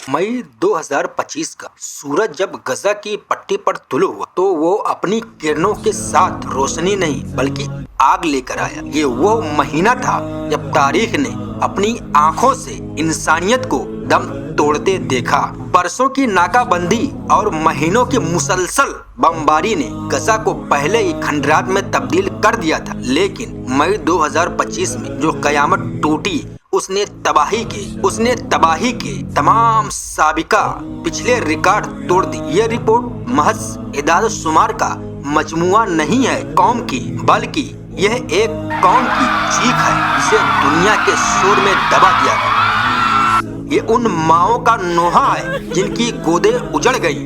मई 2025 का सूरज जब गजा की पट्टी पर तुलू हुआ तो वो अपनी किरणों के साथ रोशनी नहीं बल्कि आग लेकर आया। ये वो महीना था जब तारीख ने अपनी आंखों से इंसानियत को दम तोड़ते देखा। बरसों की नाकाबंदी और महीनों की मुसलसल बमबारी ने गजा को पहले ही खंडरात में तब्दील कर दिया था, लेकिन मई 2025 में जो कयामत टूटी उसने तबाही के तमाम साबिका पिछले रिकॉर्ड तोड़ दी। ये रिपोर्ट महज इदाद शुमार का मजमुआ नहीं है कौम की, बल्कि यह एक कौम की चीख है जिसे दुनिया के शोर में दबा दिया गया। ये उन माओं का नोहा है जिनकी गोदें उजड़ गई,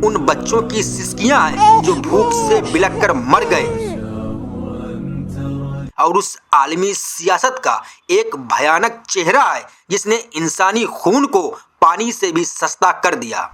उन बच्चों की सिसकियां हैं जो भूख से बिलख कर मर गए, और उस आलमी सियासत का एक भयानक चेहरा है जिसने इंसानी खून को पानी से भी सस्ता कर दिया।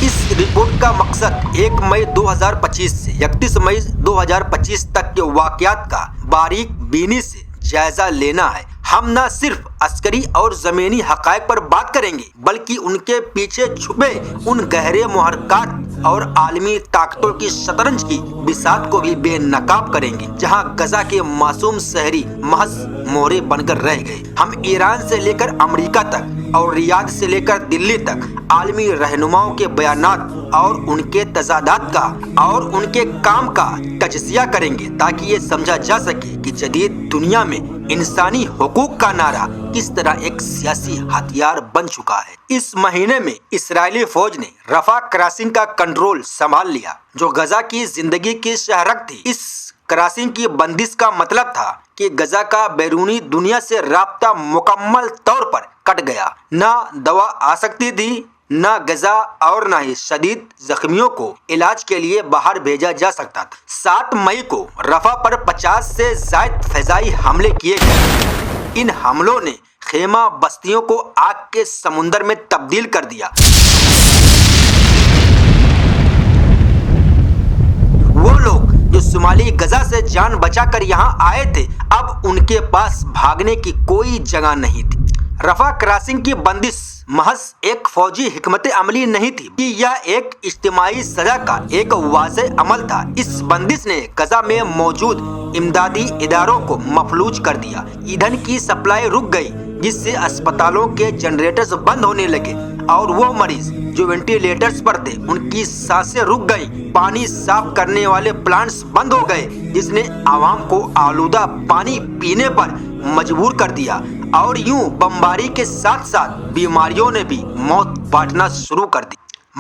इस रिपोर्ट का मकसद 1 मई 2025 से 31 मई 2025 तक के वाकयात का बारीक बीनी से जायजा लेना है। हम न सिर्फ अस्करी और जमीनी हकायक पर बात करेंगे बल्कि उनके पीछे छुपे उन गहरे मुहरकात और आलमी ताकतों की शतरंज की बिसात को भी बेनकाब करेंगे जहां गजा के मासूम शहरी महज मोहरे बनकर रह गए। हम ईरान से लेकर अमेरिका तक और रियाद से लेकर दिल्ली तक आलमी रहनुमाओं के बयानात और उनके तजादात का और उनके काम का तजज़िया करेंगे ताकि ये समझा जा सके कि जदीद दुनिया में इंसानी हुकूक का नारा किस तरह एक सियासी हथियार बन चुका है। इस महीने में इस्राएली फौज ने रफा क्रॉसिंग का कंट्रोल संभाल लिया जो गजा की जिंदगी की शहरक थी। इस क्रॉसिंग की बंदिश का मतलब था कि गजा का बैरूनी दुनिया से राब्ता मुकम्मल तौर पर कट गया। न दवा आ सकती थी, न गजा और न ही शदीद जख्मियों को इलाज के लिए बाहर भेजा जा सकता था। 7 मई को रफा पर 50 से ज्यादा फैजाई हमले किए गए। इन हमलों ने खेमा बस्तियों को आग के समुंदर में तब्दील कर दिया। वो लोग जो शुमाली गजा से जान बचाकर यहाँ आए थे, अब उनके पास भागने की कोई जगह नहीं थी। रफा क्रॉसिंग की बंदिश महज एक फौजी हिकमत अमली नहीं थी कि यह एक इज्तिमाई सजा का एक वाज़ेह अमल था। इस बंदिश ने गजा में मौजूद इमदादी इदारों को मफलूज कर दिया। ईंधन की सप्लाई रुक गई जिससे अस्पतालों के जनरेटर्स बंद होने लगे और वो मरीज जो वेंटिलेटर्स पर थे उनकी सांसें रुक गई। पानी साफ करने वाले प्लांट्स बंद हो गए जिसने आवाम को आलूदा पानी पीने पर मजबूर कर दिया और यूं बमबारी के साथ साथ बीमारियों ने भी मौत बांटना शुरू कर दी।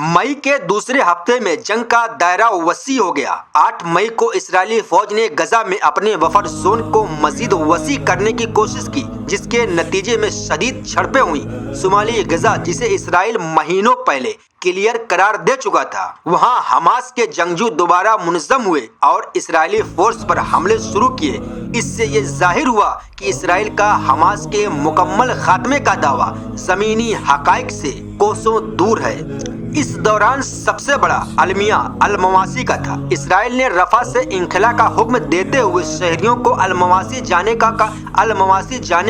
मई के दूसरे हफ्ते में जंग का दायरा वसी हो गया। 8 मई को इस्राएली फौज ने गजा में अपने बफर जोन को मजीद वसी करने की कोशिश की जिसके नतीजे में शदीद झड़पें हुई। शुमाली गजा जिसे इसराइल महीनों पहले क्लियर करार दे चुका था, वहां हमास के जंगजू दोबारा मुनज़्ज़म हुए और इस्राएली फोर्स पर हमले शुरू किए। इससे ये जाहिर हुआ कि इसराइल का हमास के मुकम्मल खात्मे का दावा जमीनी हकाइक से कोसों दूर है। इस दौरान सबसे बड़ा अलमिया अल-मवासी का था। इसराइल ने रफा से इंखला का हुक्म देते हुए शहरियों को अल-मवासी जाने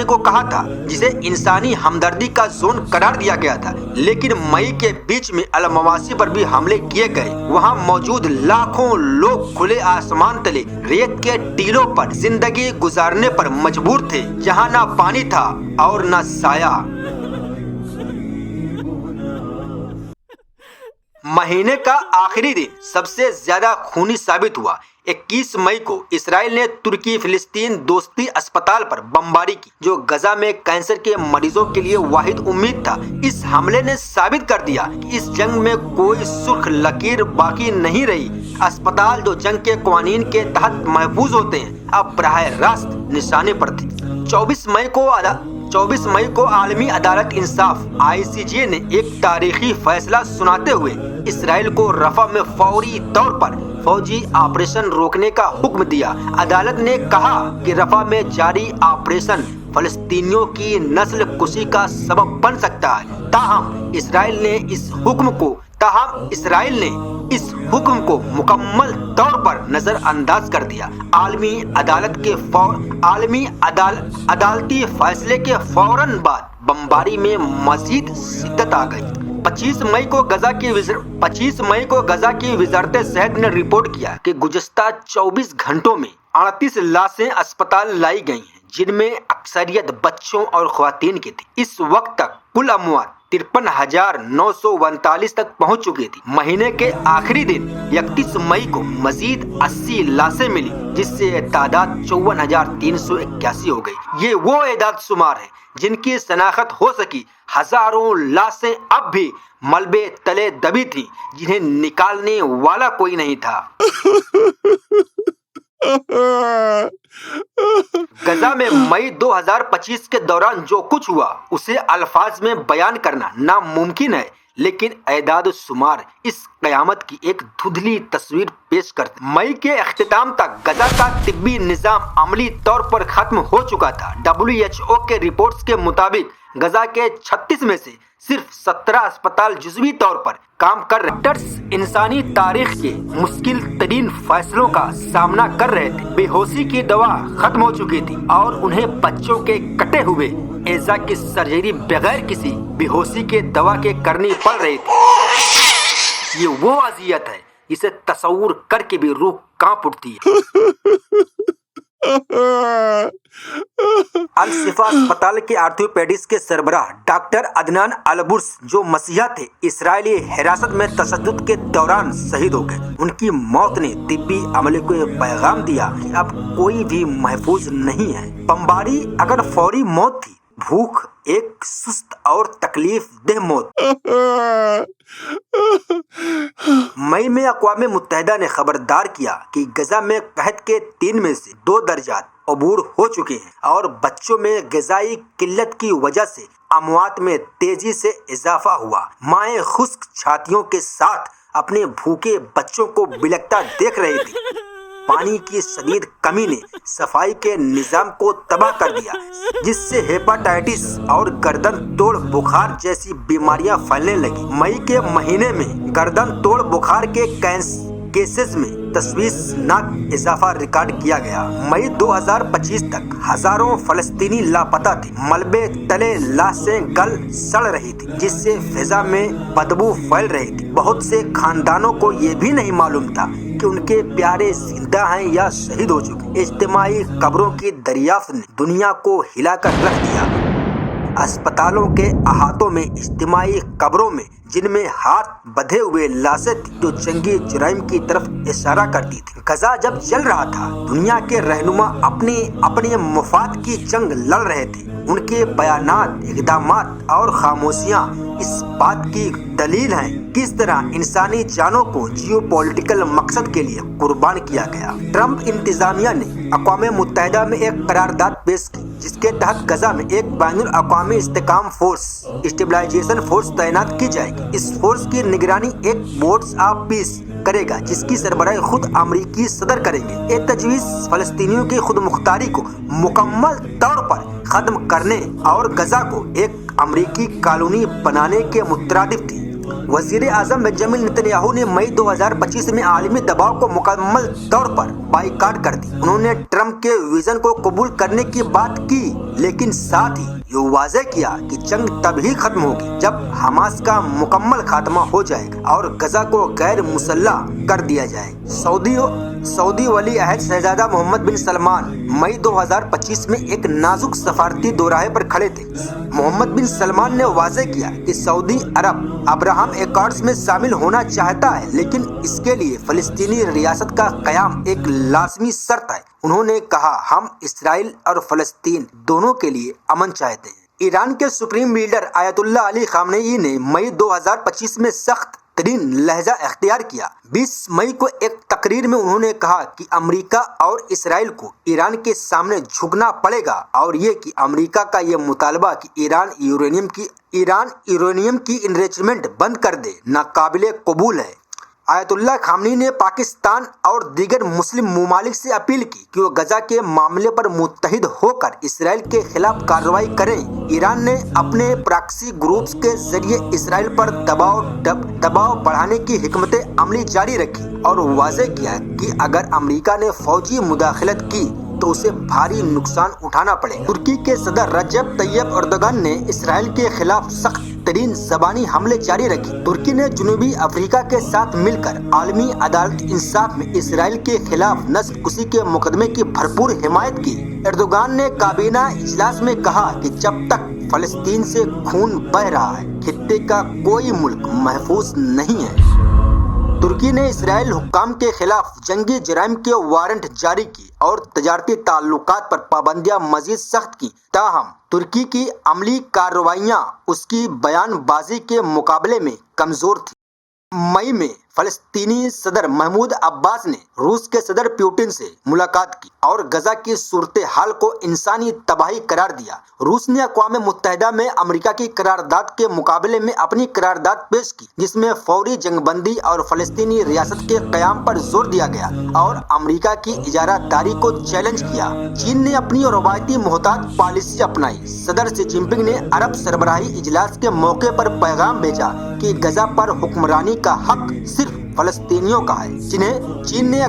को कहा था जिसे इंसानी हमदर्दी का जोन करार दिया गया था। लेकिन मई के बीच में अल-मवासी पर भी हमले किए गए। वहां मौजूद लाखों लोग खुले आसमान तले रेत के टीलों पर जिंदगी गुजारने पर मजबूर थे जहां ना पानी था और ना साया। महीने का आखिरी दिन सबसे ज्यादा खूनी साबित हुआ। 21 मई को इसराइल ने तुर्की फिलिस्तीन दोस्ती अस्पताल पर बमबारी की जो गजा में कैंसर के मरीजों के लिए वाहिद उम्मीद था। इस हमले ने साबित कर दिया कि इस जंग में कोई सुर्ख लकीर बाकी नहीं रही। अस्पताल जो जंग के कवानीन के तहत महफूज होते हैं अब बराह रास्त निशाने पर थे। 24 मई को आलमी अदालत इंसाफ ICJ ने एक तारीखी फैसला सुनाते हुए इसराइल को रफा में फौरी तौर पर फौजी ऑपरेशन रोकने का हुक्म दिया। अदालत ने कहा कि रफा में जारी ऑपरेशन फलस्तीनियों की नस्ल कुशी का सबब बन सकता है। ताहम इसराइल ने इस हुक्म को मुकम्मल तौर पर नजरअंदाज कर दिया। आलमी अदालती फैसले के फौरन बाद बमबारी में मजीद शिद्दत आ गई। 25 मई को गजा की वजारत सेहत ने रिपोर्ट किया कि गुज़श्ता 24 घंटों में 38 लाशें अस्पताल लाई गई हैं, जिनमें अक्सरियत बच्चों और ख्वातीन की थी। इस वक्त तक कुल अमवात 53,939 तक पहुंच चुकी थी। महीने के आखिरी दिन 31 मई को मजीद 80 लाशें मिली, जिससे तादाद 54,381 हो गई। ये वो एदाद शुमार है जिनकी शनाख्त हो सकी। हजारों लाशें अब भी मलबे तले दबी थीं, जिन्हें निकालने वाला कोई नहीं था। गजा में मई 2025 के दौरान जो कुछ हुआ उसे अल्फाज में बयान करना नामुमकिन है, लेकिन एदाद शुमार इस कयामत की एक धुंधली तस्वीर पेश करते। मई के अख्तिताम तक गजा का तिब्बी निज़ाम अमली तौर पर खत्म हो चुका था। WHO के रिपोर्ट्स के मुताबिक गजा के 36 में से सिर्फ 17 अस्पताल जुज़वी तौर पर काम कर रहे। डॉक्टर्स इंसानी तारीख के मुश्किल तरीन फैसलों का सामना कर रहे थे। बेहोशी की दवा खत्म हो चुकी थी और उन्हें बच्चों के कटे हुए एजा की सर्जरी बगैर किसी बेहोशी के दवा के करनी पड़ रही थी। ये वो अजियत है जिसे तस्वुर करके भी रूह कांप उठती है। अल शिफा अस्पताल के आर्थोपेडिक्स के सरबराह डॉक्टर अदनान अल-बुर्स, जो मसीहा थे, इस्राएली हिरासत में तशद्दुद के दौरान शहीद हो गए। उनकी मौत ने तिब्बी अमले को पैगाम दिया कि अब कोई भी महफूज नहीं है। बमबारी अगर फौरी मौत थी, भूख एक सुस्त और तकलीफ देह मौत। मई में अक़वाम मुत्तहिदा ने खबरदार किया कि गजा में कहत के 3 में से 2 दर्जात अबूर हो चुके हैं और बच्चों में ग़िज़ाई किल्लत की वजह से अमवात में तेजी से इजाफा हुआ। माएँ खुश्क छातियों के साथ अपने भूखे बच्चों को बिलखता देख रही थी। पानी की शदीद कमी ने सफाई के निजाम को तबाह कर दिया, जिससे हेपाटाइटिस और गर्दन तोड़ बुखार जैसी बीमारियां फैलने लगी। मई के महीने में गर्दन तोड़ बुखार के केसेस में तशवीशनाक इजाफा रिकॉर्ड किया गया। मई 2025 तक हजारों फलस्तीनी लापता थे। मलबे तले लाशें गल सड़ रही थी, जिससे फिजा में बदबू फैल रही थी। बहुत से खानदानों को ये भी नहीं मालूम था कि उनके प्यारे जिंदा हैं या शहीद हो चुके। इज्तिमाई कब्रों की दरियाफ्त ने दुनिया को हिलाकर रख दिया। अस्पतालों के अहातों में इज्तिमाई कब्रों में, जिनमें हाथ बंधे हुए लाशें थी जो जंगी जुराइम की तरफ इशारा करती थी। गजा जब चल रहा था, दुनिया के रहनुमा अपने मफाद की जंग लड़ रहे थे। उनके बयानात, इक़दामात और खामोशियां इस बात की दलील हैं किस तरह इंसानी जानों को जियोपॉलिटिकल मकसद के लिए कुर्बान किया गया। ट्रंप इंतजामिया ने अक़वाम मुत्तहिदा में एक करारदाद पेश की, जिसके तहत गजा में एक बैनुल अक़वामी इस्तेकाम फोर्स, स्टेबलाइजेशन फोर्स तैनात की जाएगी। इस फोर्स की निगरानी एक बोर्ड्स ऑफ पीस करेगा, जिसकी सरबराही खुद अमरीकी सदर करेंगे। ये तजवीज़ फलस्तीनियों की खुद मुख्तारी को मुकम्मल तौर पर खत्म करने और गजा को एक अमरीकी कॉलोनी बनाने के मुतरादिफ थी। वज़ीर आज़म बेंजामिन नेतन्याहू ने मई 2025 में आलमी दबाव को मुकम्मल तौर पर बाइकाट कर दी। उन्होंने ट्रंप के विजन को कबूल करने की बात की, लेकिन साथ ही ये वाज़ेह किया कि जंग तभी खत्म होगी जब हमास का मुकम्मल खात्मा हो जाएगा और गजा को गैर मुसल्लह कर दिया जाएगा। सऊदी वली अहद शहजादा मोहम्मद बिन सलमान मई 2025 में एक नाजुक सफारती दोराहे पर खड़े थे। मोहम्मद बिन सलमान ने वाज़ेह किया कि सऊदी अरब अब्राहम एकॉर्ड्स में शामिल होना चाहता है, लेकिन इसके लिए फलस्तीनी रियासत का क़याम एक लाज़मी शर्त है। उन्होंने कहा, हम इसराइल और फलस्तीन दोनों के लिए अमन चाहते हैं। ईरान के supreme leader Ayatollah Ali Khamenei ने मई 2025 में सख्त तरीन लहजा अख्तियार किया। 20 मई को एक तकरीर में उन्होंने कहा कि अमेरिका और इसराइल को ईरान के सामने झुकना पड़ेगा और ये कि अमेरिका का ये मुतालबा कि ईरान यूरेनियम की इनरिचमेंट बंद कर दे नाकाबिले कबूल है। आयतुल्लाह खामनेई ने पाकिस्तान और दीगर मुस्लिम ममालिक से अपील की कि वो गजा के मामले पर मुत्तहिद होकर इसराइल के खिलाफ कार्रवाई करें। ईरान ने अपने प्रॉक्सी ग्रुप्स के जरिए इसराइल पर दबाव बढ़ाने की हिकमत अमली जारी रखी और वाज़ेह किया कि अगर अमेरिका ने फौजी मुदाखलत की तो उसे भारी नुकसान उठाना पड़ेगा। तुर्की के सदर रजब तैयब एर्दोगान ने इसराइल के खिलाफ सख्त तरीन ज़बानी हमले जारी रखे। तुर्की ने जनूबी अफ्रीका के साथ मिलकर आलमी अदालत इंसाफ में इसराइल के खिलाफ नस्लकुशी के मुकदमे की भरपूर हिमायत की। एर्दोगान ने काबीना इजलास में कहा कि जब तक फलस्तीन से खून बह रहा है, खित्ते का कोई मुल्क महफूज नहीं है। तुर्की ने इसराइल हुक्काम के खिलाफ जंगी जराइम के वारंट जारी किए और तजारती ताल्लुकात पर पाबंदियां मजीद सख्त की। ताहम तुर्की की अमली कार्रवाइयां उसकी बयानबाजी के मुकाबले में कमजोर थी। मई में फलस्तीनी सदर महमूद अब्बास ने रूस के सदर पुतिन से मुलाकात की और गजा की सूरत हाल को इंसानी तबाही करार दिया। रूस ने अक़वाम मुत्तहिदा में अमेरिका की करारदाद के मुकाबले में अपनी करारदाद पेश की, जिसमें फौरी जंगबंदी और फलस्तीनी रियासत के क़याम पर जोर दिया गया और अमेरिका की इजारादारी को चैलेंज किया। चीन ने अपनी रवायती मोहतात पॉलिसी अपनाई। सदर शी जिनपिंग ने अरब सरबराही इजलास के मौके पर पैगाम भेजा कि गजा पर हुक्मरानी का हक सिर्फ फलस्तीनियों का है, जिन्हें चीन ने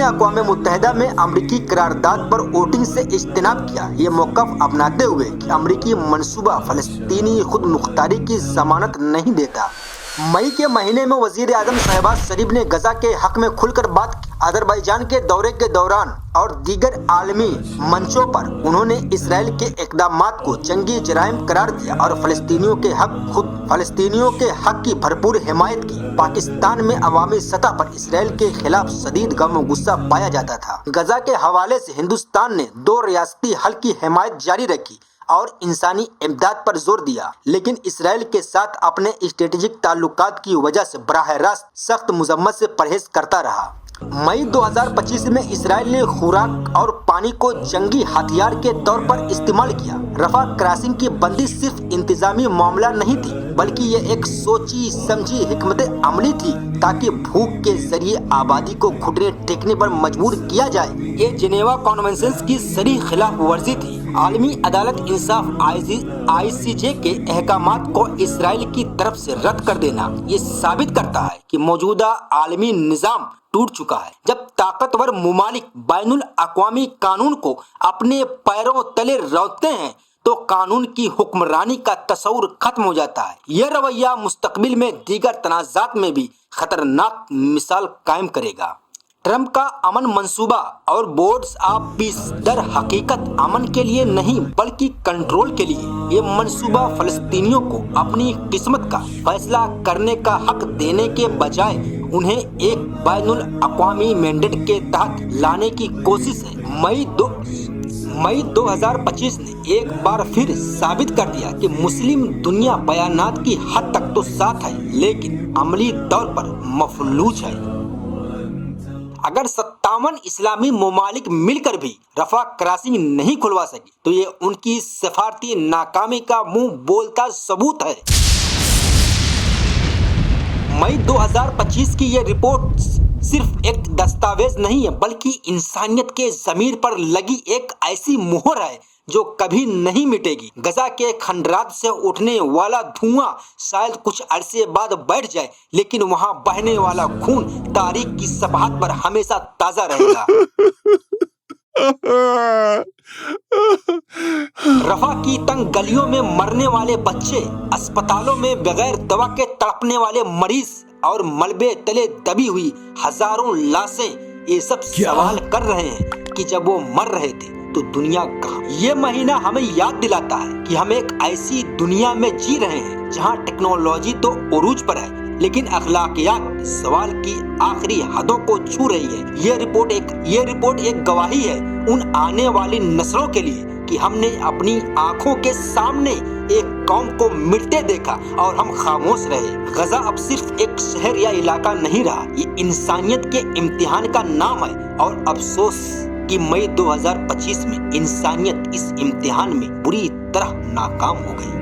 अक़वाम मुत्तहिदा में अमरीकी करारदाद पर वोटिंग से इज्तिनाब किया। ये मौक़िफ़ अपनाते हुए कि अमरीकी मंसूबा फलस्तीनी खुद मुख्तारी की जमानत नहीं देता। मई के महीने में वज़ीर आज़म शहबाज शरीफ ने गजा के हक में खुलकर बात की। अज़रबैजान के दौरे के दौरान और दीगर आलमी मंचों पर उन्होंने इसराइल के इक़दामात को जंगी जराइम करार दिया और फलस्तीनियों के हक की भरपूर हिमायत की। पाकिस्तान में अवामी सतह पर इसराइल के खिलाफ शदीद गम और गुस्सा पाया जाता था। गजा के हवाले से हिंदुस्तान ने 2 रियासती हल की हिमायत जारी रखी और इंसानी इमदाद पर जोर दिया, लेकिन इसराइल के साथ अपने स्ट्रेटेजिक ताल्लुकात की वजह से बराह रास्त सख्त मजम्मत से परहेज करता रहा। मई 2025 में इसराइल ने खुराक और पानी को जंगी हथियार के तौर पर इस्तेमाल किया। रफा क्रॉसिंग की बंदी सिर्फ इंतजामी मामला नहीं थी, बल्कि ये एक सोची समझी हिकमत अमली थी ताकि भूख के जरिए आबादी को घुटने टेकने पर मजबूर किया जाए। ये जेनेवा कन्वेंशन की सरी खिलाफ वर्जी थी। आलमी अदालत इंसाफ ICJ के अहकामात को इसराइल की तरफ से रद्द कर देना ये साबित करता है कि मौजूदा आलमी निज़ाम टूट चुका है। जब ताकतवर मुमालिक बैनुल अक़वामी कानून को अपने पैरों तले रौंदते हैं तो कानून की हुक्मरानी का तस्वुर खत्म हो जाता है। यह रवैया मुस्तकबिल में दीगर तनाज़ात में भी खतरनाक मिसाल कायम करेगा। ट्रंप का अमन मंसूबा और बोर्ड्स ऑफ पीस दर हकीकत अमन के लिए नहीं बल्कि कंट्रोल के लिए। ये मंसूबा फलस्तीनियों को अपनी किस्मत का फैसला करने का हक देने के बजाय उन्हें एक बैनुल अक़वामी मैंडेट के तहत लाने की कोशिश है। मई 2025 ने एक बार फिर साबित कर दिया कि मुस्लिम दुनिया बयानात की हद तक तो साथ है, लेकिन अमली तौर पर मफलूज है। अगर 57 इस्लामी ममालिक मिलकर भी रफा क्रॉसिंग नहीं खुलवा सके तो ये उनकी सफारती नाकामी का मुंह बोलता सबूत है। मई 2025 की ये रिपोर्ट सिर्फ एक दस्तावेज नहीं है, बल्कि इंसानियत के ज़मीर पर लगी एक ऐसी मोहर है जो कभी नहीं मिटेगी। गजा के खंडरात से उठने वाला धुआं शायद कुछ अरसे बाद बैठ जाए, लेकिन वहां बहने वाला खून तारीख की सफात पर हमेशा ताजा रहेगा। रफा की तंग गलियों में मरने वाले बच्चे, अस्पतालों में बगैर दवा के तड़पने वाले मरीज और मलबे तले दबी हुई हजारों लाशें ये सब सवाल कर रहे हैं कि जब वो मर रहे थे तो दुनिया कहाँ। ये महीना हमें याद दिलाता है कि हम एक ऐसी दुनिया में जी रहे हैं जहाँ टेक्नोलॉजी तो उरूज पर है, लेकिन अखलाकियात सवाल की आखिरी हदों को छू रही है। ये रिपोर्ट एक गवाही है उन आने वाली नस्लों के लिए कि हमने अपनी आंखों के सामने एक कौम को मिटते देखा और हम खामोश रहे। गजा अब सिर्फ एक शहर या इलाका नहीं रहा, ये इंसानियत के इम्तिहान का नाम है और अफसोस कि मई 2025 में इंसानियत इस इम्तिहान में बुरी तरह नाकाम हो गई।